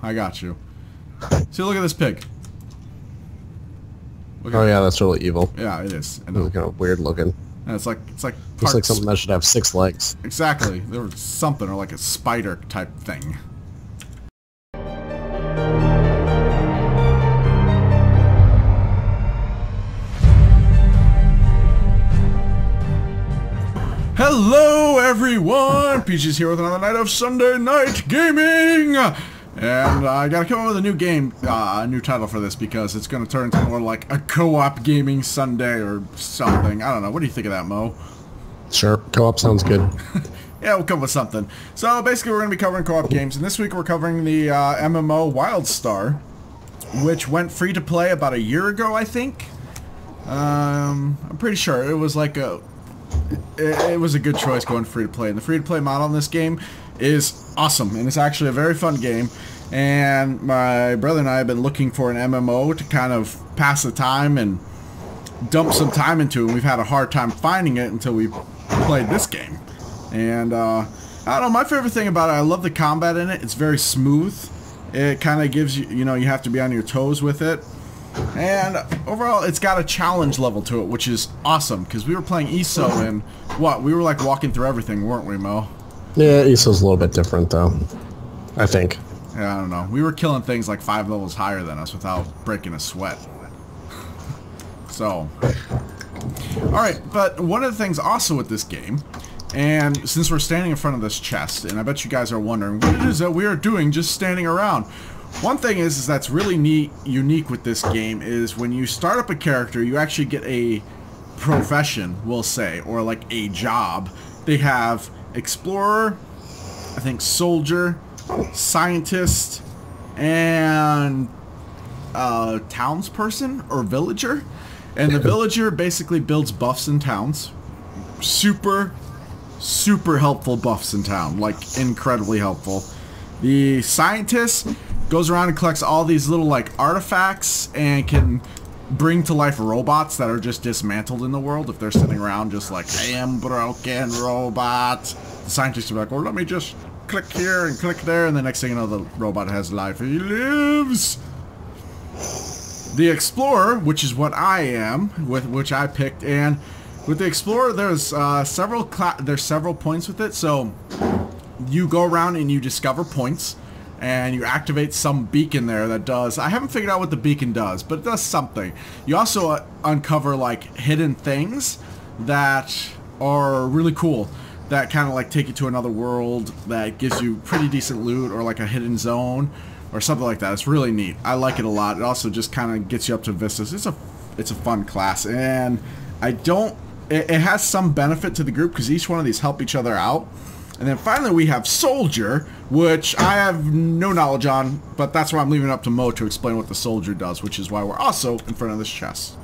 I got you. See, look at this pig. Oh yeah, that's really evil. Yeah, it is. It's kind of weird looking. And it's like looks like something that should have 6 legs. Exactly. There was something, or like a spider type thing. Hello everyone! Peaches here with another night of Sunday Night Gaming! And I gotta come up with a new game, a new title for this because it's gonna turn into more like a co-op gaming Sunday or something. I don't know. What do you think of that, Mo? Sure. Co-op sounds good. Yeah, we'll come with something. So basically we're gonna be covering co-op games, and this week we're covering the MMO Wildstar, which went free to play about a year ago, I think. I'm pretty sure it was like it was a good choice going free to play, and the free to play model in this game is awesome, and it's actually a very fun game. And my brother and I have been looking for an MMO to kind of pass the time and dump some time into, and we've had a hard time finding it until we played this game. And I don't know, my favorite thing about it, I love the combat in it. It's very smooth. It kind of gives you, you know, you have to be on your toes with it. And overall, it's got a challenge level to it, which is awesome, because we were playing ESO, and what, we were like walking through everything, weren't we, Mo? Yeah, ESO's a little bit different, though, I think. Yeah, I don't know. We were killing things like 5 levels higher than us without breaking a sweat. So, alright, but one of the things also with this game, and since we're standing in front of this chest, and I bet you guys are wondering what it is that we are doing just standing around. One thing is that's really neat, unique with this game, is when you start up a character, you actually get a profession, we'll say, or like a job. They have explorer, I think soldier, scientist, and townsperson or villager. And the villager basically builds buffs in towns. Super helpful buffs in town, like incredibly helpful. The scientist goes around and collects all these little like artifacts and can bring to life robots that are just dismantled in the world if they're sitting around just like, I am broken robot. The scientists are like, well, let me just click here and click there, and the next thing you know, the robot has life. He lives. The explorer, which is what I am, which I picked, and with the explorer, there's several points with it. So you go around and you discover points, and you activate some beacon there that does, I haven't figured out what the beacon does, but it does something. You also uncover like hidden things that are really cool, that kind of like take you to another world, that gives you pretty decent loot, or like a hidden zone or something like that. It's really neat. I like it a lot. It also just kind of gets you up to vistas. It's a fun class, and it has some benefit to the group because each one of these help each other out. And then finally we have Soldier, which I have no knowledge on, but that's why I'm leaving it up to Mo to explain what the Soldier does, which is why we're also in front of this chest.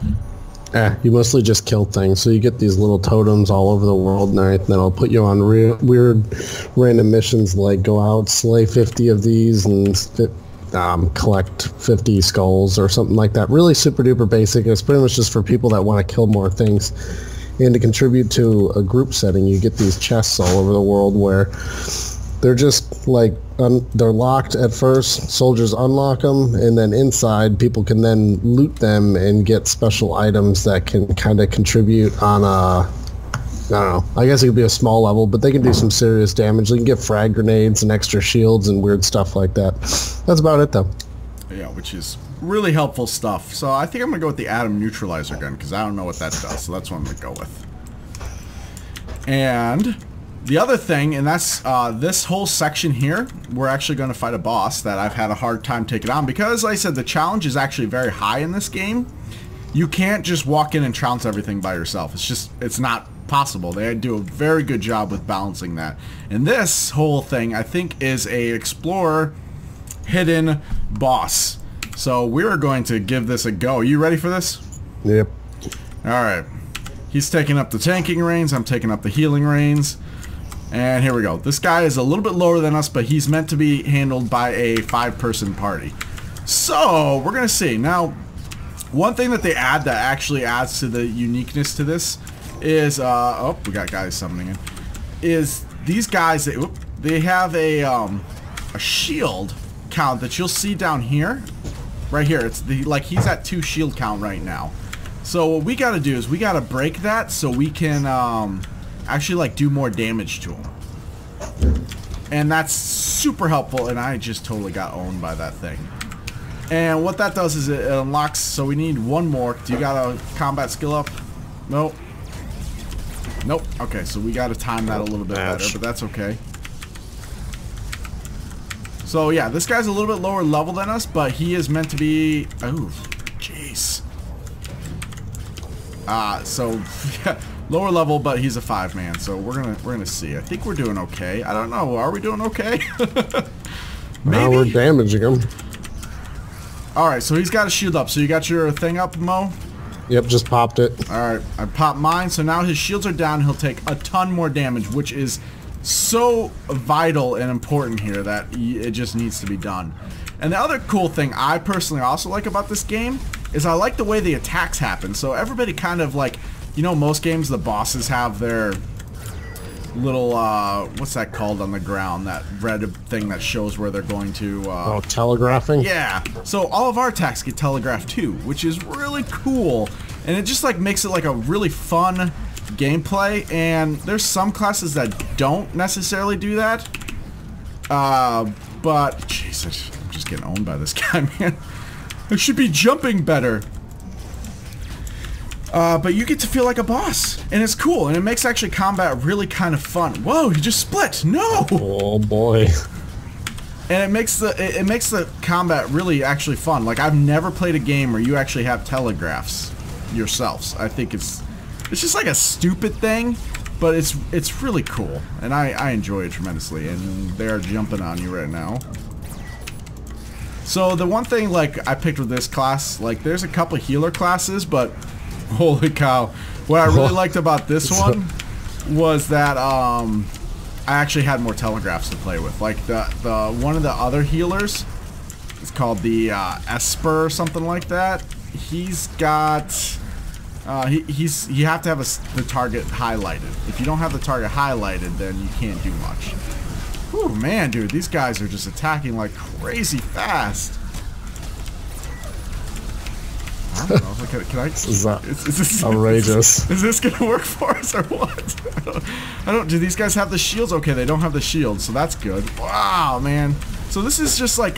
You mostly just kill things, so you get these little totems all over the world and everything that'll put you on weird random missions like go out, slay 50 of these, and collect 50 skulls or something like that. Really super duper basic. It's pretty much just for people that want to kill more things. And to contribute to a group setting, you get these chests all over the world where they're just like, they're locked at first, soldiers unlock them, and then inside people can then loot them and get special items that can kind of contribute on a, I don't know, I guess it could be a small level, but they can do some serious damage. They can get frag grenades and extra shields and weird stuff like that. That's about it though. Yeah, which is really helpful stuff. So I think I'm going to go with the atom neutralizer gun because I don't know what that does. So that's what I'm going to go with. And the other thing, and that's this whole section here, we're actually going to fight a boss that I've had a hard time taking on because, like I said, the challenge is actually very high in this game. You can't just walk in and trounce everything by yourself. It's not possible. They do a very good job with balancing that. And this whole thing, I think, is a explorer hidden boss. So we're going to give this a go. You ready for this? Yep. Alright. He's taking up the tanking reins. I'm taking up the healing reins. And here we go. This guy is a little bit lower than us, but he's meant to be handled by a 5-person party. So we're going to see. Now, one thing that they add that actually adds to the uniqueness to this is, oh, we got guys summoning in, is these guys, they have a shield count that you'll see down here, right here, it's the like he's at 2 shield count right now. So what we got to do is we got to break that so we can actually like do more damage to him. And that's super helpful, and I just totally got owned by that thing. And what that does is it unlocks, so we need one more. Do you got a combat skill up? Nope. Nope. Okay, so we got to time that a little bit better, but that's okay. So yeah, this guy's a little bit lower level than us, but he is meant to be... Oh, jeez. So yeah, lower level, but he's a 5-man, so we're gonna see. I think we're doing okay. I don't know. Are we doing okay? Now we're damaging him. Alright, so he's got a shield up. So you got your thing up, Mo? Yep, just popped it. Alright, I popped mine, so now his shields are down. He'll take a ton more damage, which is so vital and important here that it just needs to be done. And the other cool thing I personally also like about this game is I like the way the attacks happen. So everybody kind of like, you know, most games the bosses have their little, what's that called on the ground? That red thing that shows where they're going to, oh, telegraphing? Yeah. So all of our attacks get telegraphed too, which is really cool. And it just like makes it like a really fun gameplay. And there's some classes that don't necessarily do that. But, Jesus, I'm just getting owned by this guy, man. I should be jumping better. But you get to feel like a boss, and it's cool, and it makes actually combat really kind of fun. Whoa, he just split! No! Oh boy. And it makes the combat really actually fun. Like, I've never played a game where you actually have telegraphs yourselves. I think it's just like a stupid thing, but it's really cool, and I enjoy it tremendously. And they are jumping on you right now. So the one thing like I picked with this class, like there's a couple healer classes, but holy cow. What I really liked about this one was that I actually had more telegraphs to play with. Like the one of the other healers, it's called the Esper or something like that. He's got you have to have the target highlighted. If you don't have the target highlighted, then you can't do much. Whew, man, dude, these guys are just attacking like crazy fast. I don't know. Can I? This is this outrageous. Is this gonna work for us or what? I don't. Do these guys have the shields? Okay, they don't have the shields, so that's good. Wow, man. So this is just like.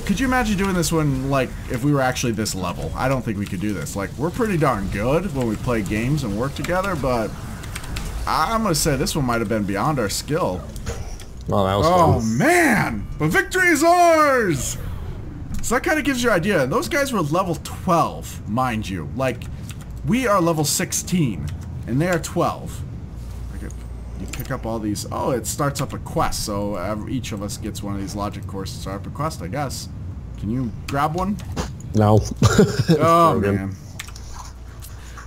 Could you imagine doing this when, like, if we were actually this level? I don't think we could do this. Like, we're pretty darn good when we play games and work together, but I'm gonna say this one might have been beyond our skill. Well, that was fun. Man! But victory is ours! So that kind of gives you an idea. And those guys were level 12, mind you. Like, we are level 16, and they are 12. You pick up all these. Oh, it starts up a quest, so each of us gets one of these logic cores to start up a quest, I guess. Can you grab one? No. Oh, man.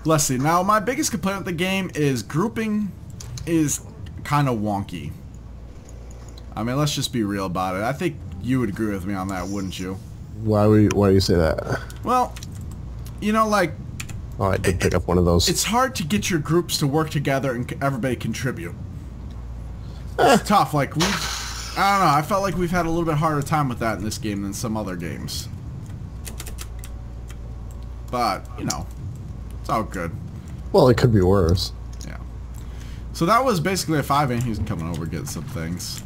Let's see. Now, my biggest complaint with the game is grouping is kind of wonky. I mean, let's just be real about it. I think you would agree with me on that, wouldn't you? Why do you say that? Well, you know, like... Oh, I did pick up one of those. It's hard to get your groups to work together and everybody contribute. It's tough. Like, I don't know. I felt like we've had a little bit harder time with that in this game than some other games. But, you know, it's all good. Well, it could be worse. Yeah. So that was basically a 5-man. He's coming over getting some things.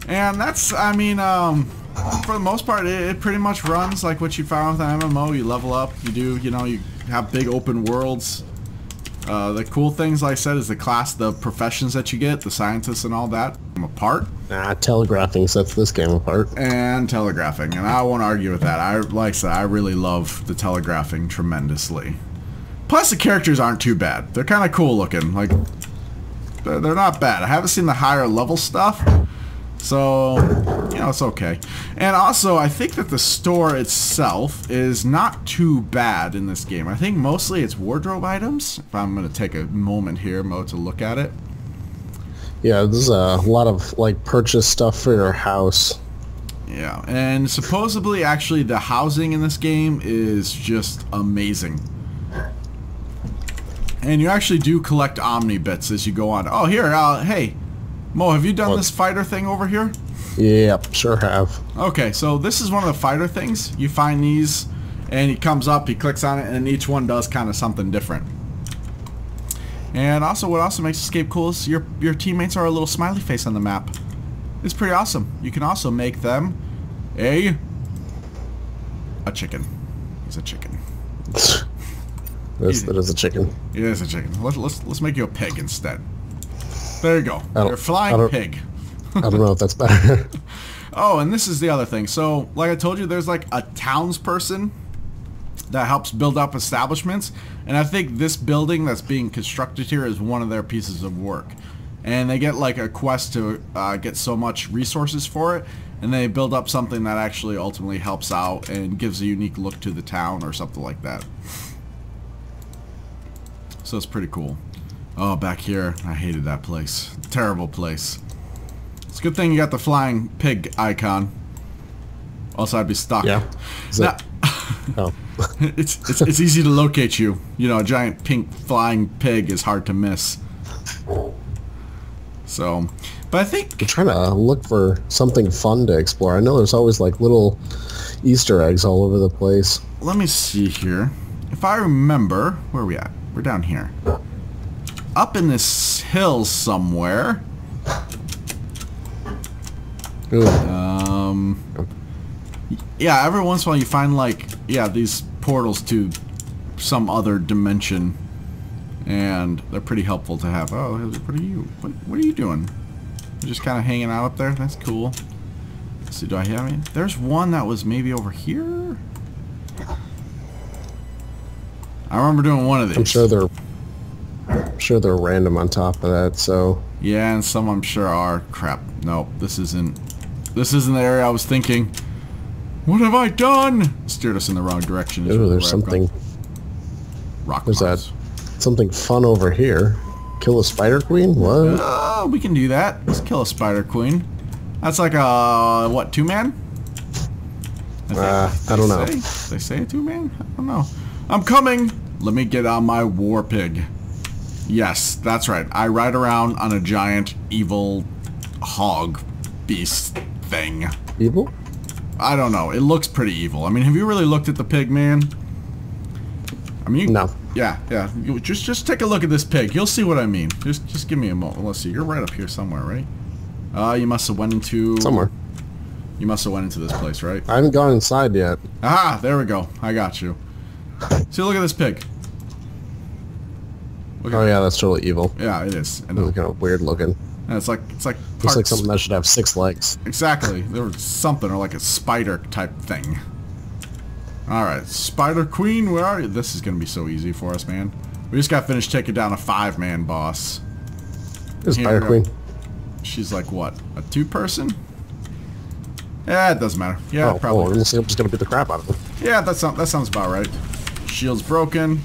And that's, I mean, for the most part, it pretty much runs like what you found with an MMO. You level up, you have big open worlds. The cool things, like I said, is the professions that you get, the scientists and all that, them apart. Telegraphing sets this game apart. And telegraphing, and I won't argue with that. Like I said, I really love the telegraphing tremendously. Plus, the characters aren't too bad. They're kind of cool looking. Like, they're not bad. I haven't seen the higher level stuff. So, you know, it's okay. And also, I think that the store itself is not too bad in this game. I think mostly it's wardrobe items. If I'm going to take a moment here, Mo, to look at it. Yeah, there's a lot of, like, purchase stuff for your house. Yeah, and supposedly, actually, the housing in this game is just amazing. And you actually do collect Omni bits as you go on. Oh, here, hey. Mo, have you done this fighter thing over here? Yep, sure have. Okay, so this is one of the fighter things. You find these, and he comes up, he clicks on it, and each one does kind of something different. And also, what also makes Escape cool is your teammates are a little smiley face on the map. It's pretty awesome. You can also make them a chicken. He's a chicken. That is a chicken. It is a chicken. Let's make you a pig instead. There you go. You're a flying pig. I don't know if that's better. Oh, and this is the other thing. So, like I told you, there's like a townsperson that helps build up establishments, and I think this building that's being constructed here is one of their pieces of work. And they get like a quest to get so much resources for it, and they build up something that actually ultimately helps out and gives a unique look to the town or something like that. So it's pretty cool. Oh, back here, I hated that place. Terrible place. It's a good thing you got the flying pig icon. Also, I'd be stuck. Yeah. Now, oh. it's easy to locate you. You know, a giant pink flying pig is hard to miss. So, but I think I'm trying to look for something fun to explore. I know there's always like little Easter eggs all over the place. Let me see here. If I remember, where are we at? We're down here. Up in this hill somewhere. Ooh. Yeah, every once in a while you find like, yeah, these portals to some other dimension, and they're pretty helpful to have. Oh, what are you? What are you doing? You're just kind of hanging out up there. That's cool. Let's see, do I have any? There's one that was maybe over here. I remember doing one of these. I'm sure they're random on top of that. So yeah, and some I'm sure are. Crap. Nope. This isn't the area I was thinking. What have I done? Steered us in the wrong direction. Ooh, there's something. There's that something fun over here. Kill a spider queen? What? Oh, we can do that. Let's kill a spider queen. That's like a what, 2-man? I don't know. They say a 2-man? I don't know. I'm coming. Let me get on my war pig. Yes, that's right. I ride around on a giant evil hog beast thing. Evil? I don't know. It looks pretty evil. I mean, have you really looked at the pig, man? I mean, no. Yeah. Just take a look at this pig. You'll see what I mean. Just give me a moment. Let's see. You're right up here somewhere, right? You must have went into somewhere. You must have went into this place, right? I haven't gone inside yet. Aha! There we go. I got you. See, look at this pig. Oh yeah, that's totally evil. Yeah, it is. It's kind of weird looking. And it's like looks like something that should have 6 legs. Exactly. There was something, or like a spider type thing. Alright, Spider Queen, where are you? This is going to be so easy for us, man. We just got finished taking down a 5-man boss. There's Spider Queen. She's like, what? A 2-person? Yeah, it doesn't matter. Yeah, oh, probably. I'm just going to beat the crap out of him. Yeah, that sounds about right. Shield's broken.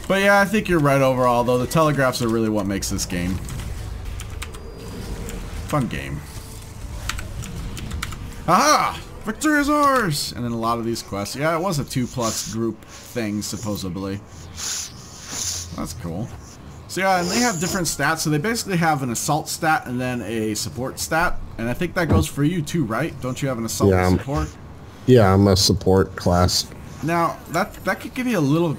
But yeah, I think you're right overall, though. The telegraphs are really what makes this game. Fun game. Aha! Victory is ours! And then a lot of these quests. Yeah, it was a 2+ group thing, supposedly. That's cool. So yeah, and they have different stats. So they basically have an assault stat and then a support stat. And I think that goes for you too, right? Don't you have an assault and support? Yeah, I'm a support class. Now, that could give you a little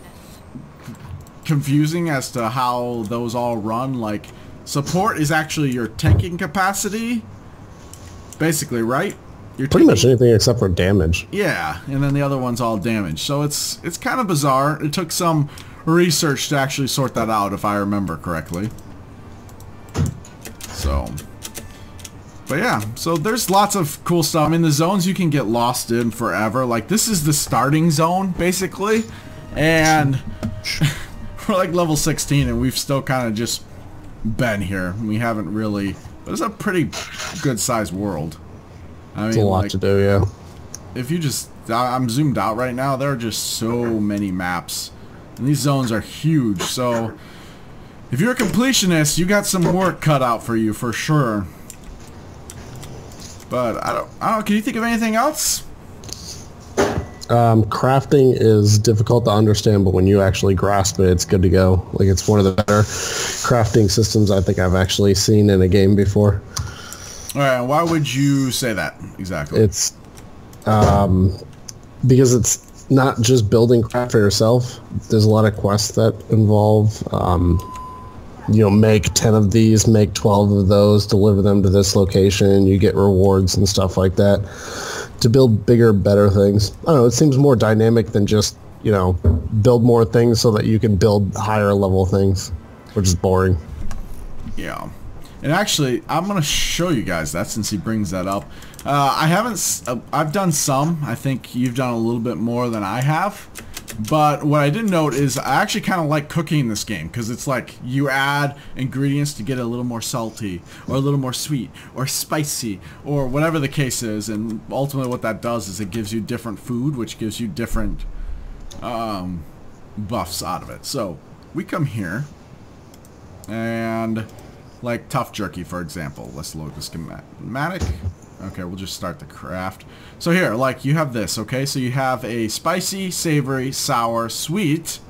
confusing as to how those all run. Like, support is actually your tanking capacity, basically, right? You're pretty much anything except for damage. Yeah, and then the other one's all damage. So it's kind of bizarre. It took some research to actually sort that out, if I remember correctly. So, but yeah, so there's lots of cool stuff. I mean, the zones you can get lost in forever. Like, this is the starting zone, basically, and we're like level 16, and we've still kind of just been here. We haven't really, but it's a pretty good-sized world. I mean, it's a lot like, to do, yeah. If you just, I'm zoomed out right now, there are just so many maps. And these zones are huge, so if you're a completionist, you got some work cut out for you, for sure. But, I don't, can you think of anything else? Crafting is difficult to understand, but when you actually grasp it, it's good to go. Like, it's one of the better crafting systems I think I've actually seen in a game before. All right, why would you say that exactly? It's because it's not just building craft for yourself. There's a lot of quests that involve, make 10 of these, make 12 of those, deliver them to this location. You get rewards and stuff like that to build bigger, better things. I don't know, it seems more dynamic than just, build more things so that you can build higher level things, which is boring. Yeah. And actually, I'm going to show you guys that since he brings that up. I've done some. I think you've done a little bit more than I have. But what I didn't note is I actually kind of like cooking in this game because it's like you add ingredients to get a little more salty or a little more sweet or spicy or whatever the case is. And ultimately what that does is it gives you different food, which gives you different buffs out of it. So we come here and... like tough jerky, for example. Let's load the schematic. Okay, we'll just start the craft. So here, like, you have this, okay? So you have a spicy, savory, sour, sweet,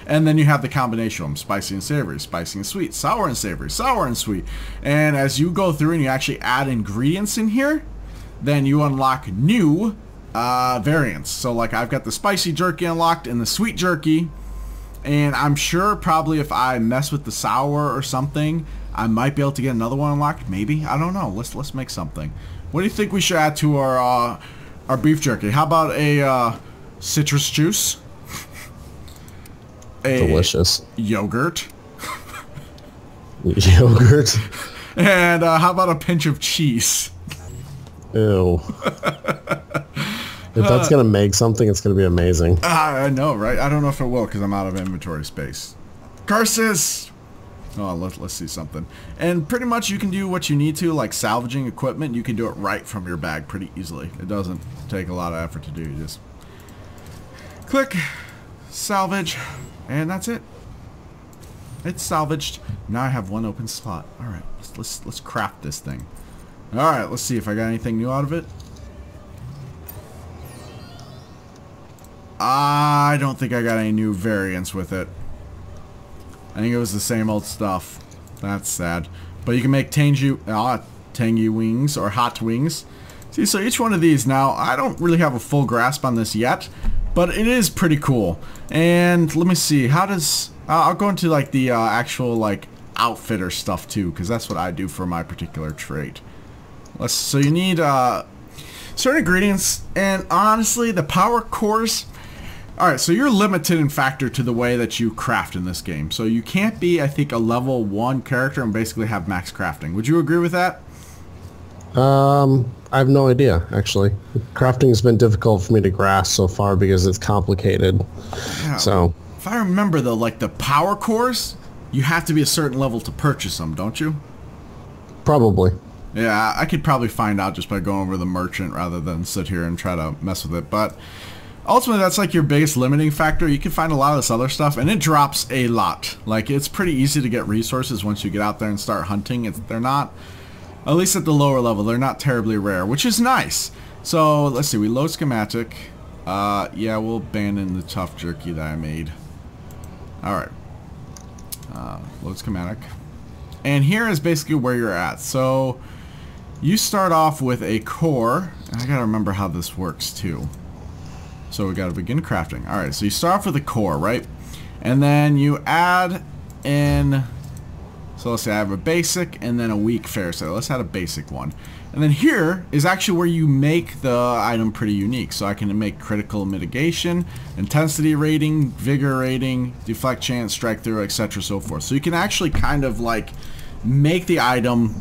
and then you have the combination of them, spicy and savory, spicy and sweet, sour and savory, sour and sweet. And as you go through and you actually add ingredients in here, then you unlock new variants. So, like, I've got the spicy jerky unlocked and the sweet jerky, and I'm sure probably if I mess with the sour or something, I might be able to get another one unlocked. Maybe, I don't know. Let's make something. What do you think we should add to our beef jerky? How about a citrus juice? Delicious. Yogurt. Yogurt. And how about a pinch of cheese? Ew. If that's gonna make something, it's gonna be amazing. I know, right? I don't know if it will because I'm out of inventory space. Curses! Oh, let's see something. And pretty much you can do what you need to, like salvaging equipment. You can do it right from your bag pretty easily. It doesn't take a lot of effort to do. You just click, salvage, and that's it. It's salvaged. Now I have one open slot. All right, let's craft this thing. All right, let's see if I got anything new out of it. I don't think I got any new variants with it. I think it was the same old stuff. That's sad. But you can make tangy wings or hot wings. See, so each one of these now, I don't really have a full grasp on this yet, but it is pretty cool. And let me see, how does... I'll go into like the actual like outfitter stuff too, because that's what I do for my particular trait. So you need certain ingredients, and honestly, the power cores... Alright, so you're limited in factor to the way that you craft in this game. So you can't be, I think, a level 1 character and basically have max crafting. Would you agree with that? I have no idea, actually. Crafting has been difficult for me to grasp so far because it's complicated. Yeah. So, if I remember, though, like the power cores, you have to be a certain level to purchase them, don't you? Probably. Yeah, I could probably find out just by going over the merchant rather than sit here and try to mess with it. But ultimately, that's like your biggest limiting factor. You can find a lot of this other stuff, and it drops a lot. Like, it's pretty easy to get resources once you get out there and start hunting. They're not, at least at the lower level, they're not terribly rare, which is nice. So, let's see, we load schematic. Yeah, we'll abandon the tough jerky that I made. Alright. Load schematic. And here is basically where you're at. So, you start off with a core. I gotta remember how this works, too. So we gotta begin crafting. Alright, so you start off with a core, right? And then you add in... So let's say I have a basic and then a weak fair. So let's add a basic one. And then here is actually where you make the item pretty unique. So I can make critical mitigation, intensity rating, vigor rating, deflect chance, strike through, etc. so forth. So you can actually kind of like make the item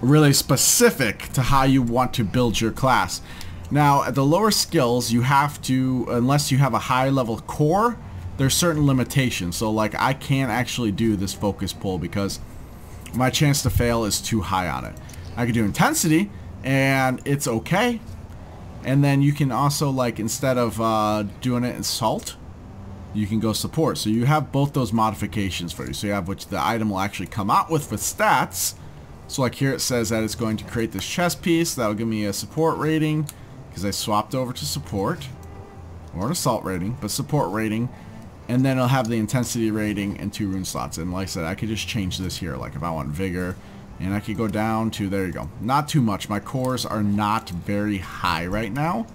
really specific to how you want to build your class. Now, at the lower skills, you have to, unless you have a high level core, there's certain limitations. So like I can't actually do this focus pull because my chance to fail is too high on it. I could do intensity and it's okay. And then you can also, like, instead of doing it in salt, you can go support. So you have both those modifications for you. So you have which the item will actually come out with stats. So like here it says that it's going to create this chest piece. That'll give me a support rating because I swapped over to support. or an assault rating, but support rating, and then it'll have the intensity rating and 2 rune slots. And like I said, I could just change this here, like if I want vigor, and I could go down to, there you go, not too much. My cores are not very high right now,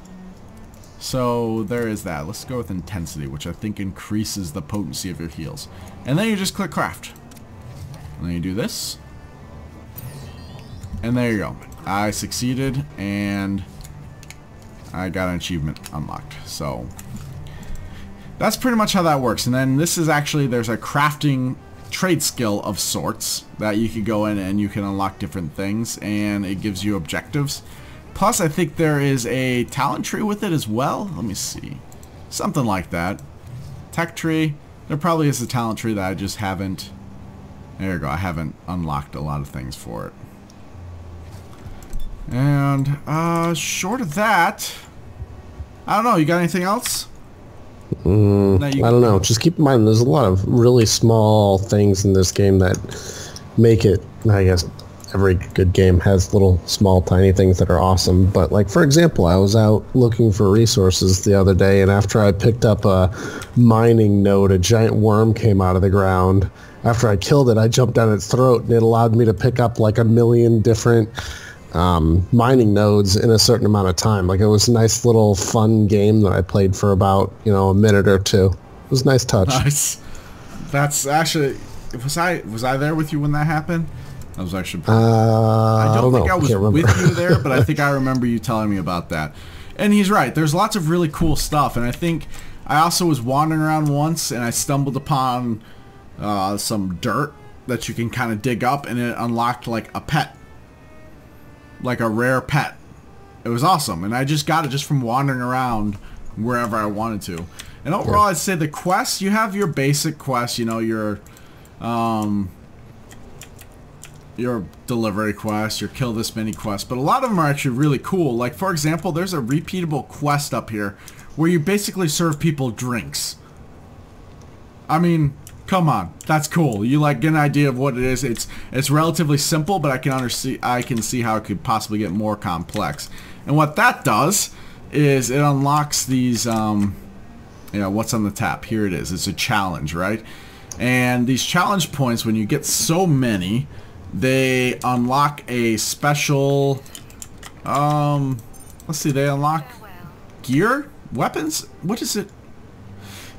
so there is that. Let's go with intensity, which I think increases the potency of your heals. And then you just click craft, and then you do this, and there you go. I succeeded, and I got an achievement unlocked. So that's pretty much how that works. And then this is actually, there's a crafting trade skill of sorts that you could go in and you can unlock different things, and it gives you objectives. Plus, I think there is a talent tree with it as well. Let me see. Something like that. Tech tree. There probably is a talent tree that I just haven't... There you go. I haven't unlocked a lot of things for it. And, short of that... I don't know. You got anything else? I don't know. Just keep in mind, there's a lot of really small things in this game that make it, I guess, every good game has little, small, tiny things that are awesome. But, like, for example, I was out looking for resources the other day, and after I picked up a mining node, a giant worm came out of the ground. After I killed it, I jumped down its throat, and it allowed me to pick up, like, 1,000,000 different mining nodes in a certain amount of time. Like, it was a nice little fun game that I played for about, you know, a minute or two. It was a nice touch. Nice. That's actually, was I there with you when that happened? I was actually I don't think I was with you there, but I think I remember you telling me about that. And he's right. There's lots of really cool stuff, and I think I also was wandering around once and I stumbled upon some dirt that you can kind of dig up, and it unlocked like a pet. Like a rare pet. It was awesome, and I just got it just from wandering around wherever I wanted to. And overall, I'd say the quests, you have your basic quests, you know, your delivery quest, your kill this many quests, but a lot of them are actually really cool. Like, for example, there's a repeatable quest up here where you basically serve people drinks. I mean, come on, that's cool. You like get an idea of what it is. It's relatively simple, but I can see how it could possibly get more complex. And what that does is it unlocks these what's on the tap. Here it is. It's a challenge, right? And these challenge points, when you get so many, they unlock a special let's see, they unlock gear, weapons. What is it?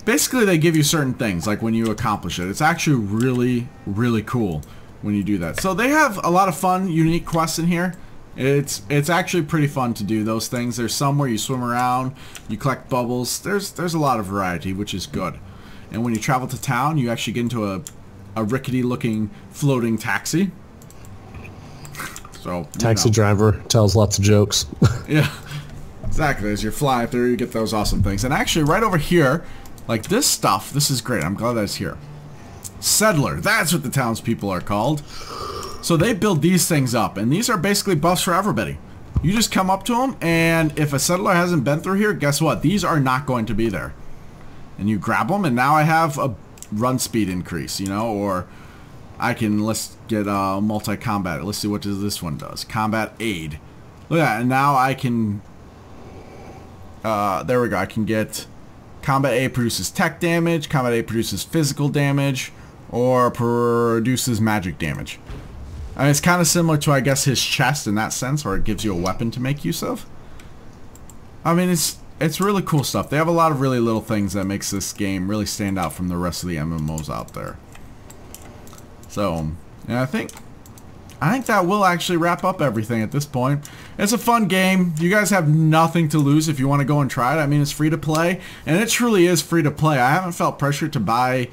Basically, they give you certain things, like when you accomplish it. It's actually really, really cool when you do that. So they have a lot of fun, unique quests in here. It's actually pretty fun to do those things. There's some where you swim around, you collect bubbles. There's a lot of variety, which is good. And when you travel to town, you actually get into a rickety-looking floating taxi. So taxi driver tells lots of jokes. Yeah, exactly. As you're flying through, you get those awesome things. And actually, right over here, like this stuff, this is great. I'm glad that's here. Settler, that's what the townspeople are called. So they build these things up, and these are basically buffs for everybody. You just come up to them, and if a settler hasn't been through here, guess what? These are not going to be there. And you grab them, and now I have a run speed increase, you know, or I can, let's get multi-combat. Let's see what this one does. Combat aid. Look at that, and now I can, there we go, I can get Combat A produces tech damage, Combat A produces physical damage, or produces magic damage. I mean, it's kind of similar to, I guess, his chest in that sense, where it gives you a weapon to make use of. I mean, it's really cool stuff. They have a lot of really little things that makes this game really stand out from the rest of the MMOs out there. So, and I think that will actually wrap up everything at this point. It's a fun game. You guys have nothing to lose if you want to go and try it. I mean, it's free to play, and it truly is free to play. I haven't felt pressure to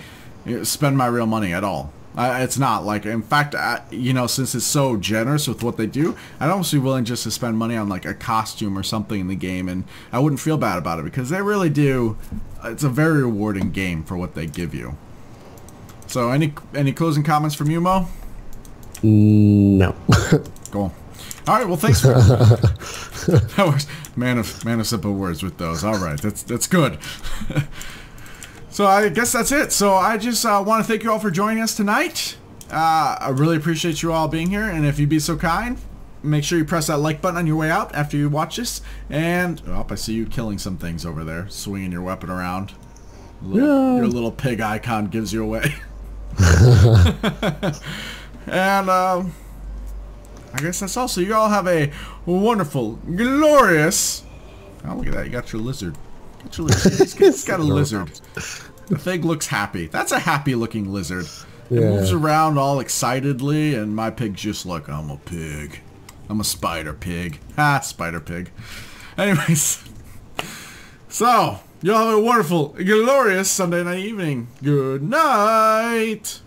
spend my real money at all. It's not like, in fact, you know, since it's so generous with what they do, I'd almost be willing just to spend money on like a costume or something in the game, and I wouldn't feel bad about it because they really do. It's a very rewarding game for what they give you. So, any closing comments from you, Mo? No. Cool. All right. Well, thanks. That was man of simple words with those. All right. That's good. So I guess that's it. So I just want to thank you all for joining us tonight. I really appreciate you all being here, and if you'd be so kind, make sure you press that like button on your way out after you watch this. And oh, I see you killing some things over there, swinging your weapon around. Your little pig icon gives you away. And I guess that's all. So you all have a wonderful, glorious. Oh, look at that! You got your lizard. Got your lizard. It's got a lizard. The pig looks happy. That's a happy-looking lizard. It moves around all excitedly, and my pig's just like, I'm a pig. I'm a spider pig. Ha, spider pig. Anyways, so, y'all have a wonderful, glorious Sunday night evening. Good night.